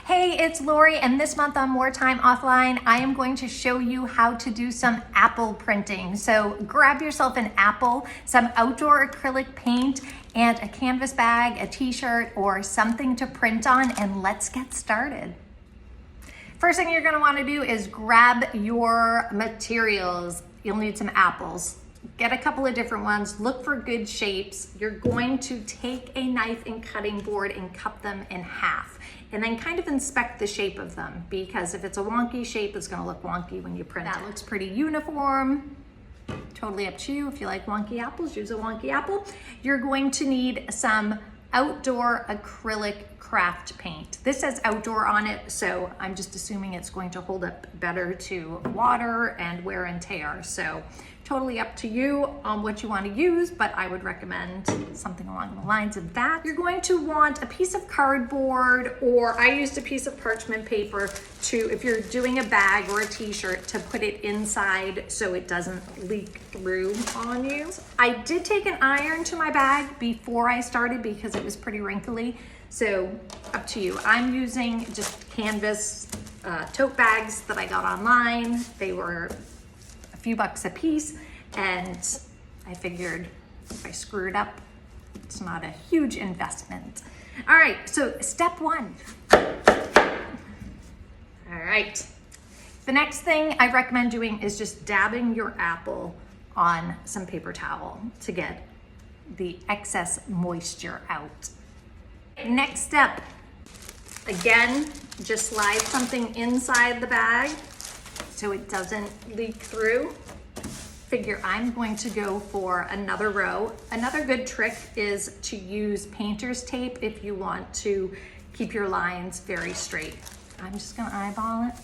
Hey, it's Lori, and this month on More Time Offline, I am going to show you how to do some apple printing. So grab yourself an apple, some outdoor acrylic paint, and a canvas bag, a t-shirt, or something to print on, and let's get started. First thing you're gonna wanna do is grab your materials. You'll need some apples. Get a couple of different ones, look for good shapes. You're going to take a knife and cutting board and cut them in half. And then kind of inspect the shape of them, because if it's a wonky shape, it's gonna look wonky when you print it. That looks pretty uniform. Totally up to you. If you like wonky apples, use a wonky apple. You're going to need some outdoor acrylic craft paint. This says outdoor on it, so I'm just assuming it's going to hold up better to water and wear and tear. So totally up to you on what you want to use, but I would recommend something along the lines of that. You're going to want a piece of cardboard, or I used a piece of parchment paper to, if you're doing a bag or a t-shirt, to put it inside so it doesn't leak through on you. I did take an iron to my bag before I started because it was pretty wrinkly. So up to you. I'm using just canvas tote bags that I got online. They were a few bucks a piece, and I figured if I screw it up, it's not a huge investment. All right, so step one. All right. The next thing I recommend doing is just dabbing your apple on some paper towel to get the excess moisture out. Next step, again, just slide something inside the bag so it doesn't leak through. Figure I'm going to go for another row. Another good trick is to use painter's tape if you want to keep your lines very straight. I'm just gonna eyeball it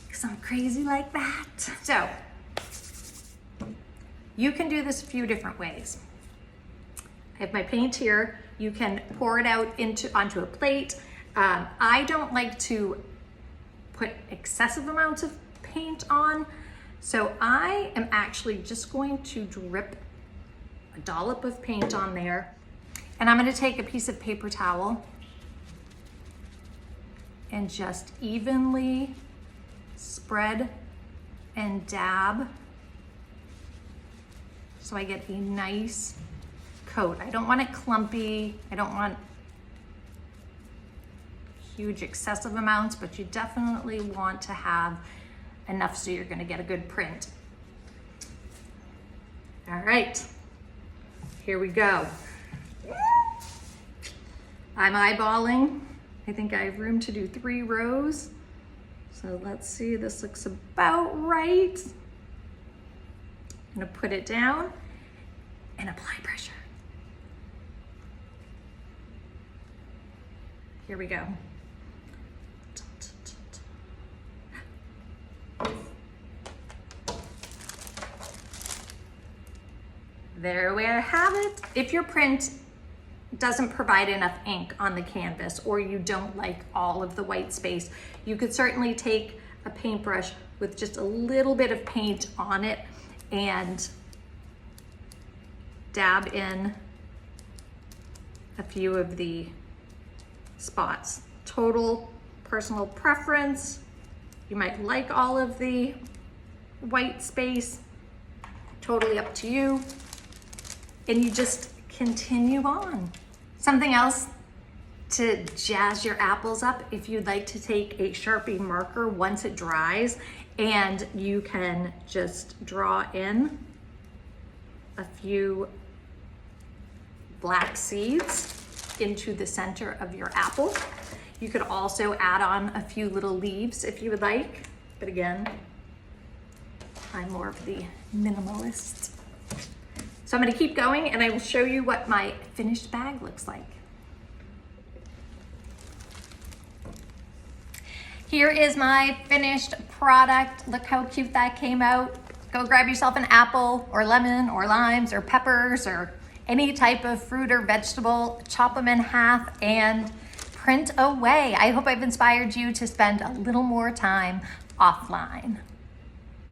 because I'm crazy like that. So you can do this a few different ways. I have my paint here. You can pour it out onto a plate. I don't like to put excessive amounts of paint on, so I am actually just going to drip a dollop of paint on there, and I'm going to take a piece of paper towel and just evenly spread and dab so I get a nice coat. I don't want it clumpy. I don't want huge excessive amounts, but you definitely want to have enough so you're going to get a good print. All right, here we go. I'm eyeballing. I think I have room to do 3 rows. So let's see, this looks about right. I'm going to put it down and apply pressure. Here we go. There we have it. If your print doesn't provide enough ink on the canvas, or you don't like all of the white space, you could certainly take a paintbrush with just a little bit of paint on it and dab in a few of the spots. Total personal preference. You might like all of the white space. Totally up to you. And you just continue on. Something else to jazz your apples up, if you'd like to take a Sharpie marker once it dries, and you can just draw in a few black seeds into the center of your apple. You could also add on a few little leaves if you would like, but again, I'm more of the minimalist. So I'm going to keep going, and I will show you what my finished bag looks like. Here is my finished product. Look how cute that came out. Go grab yourself an apple or lemon or limes or peppers or any type of fruit or vegetable, chop them in half and print away. I hope I've inspired you to spend a little more time offline.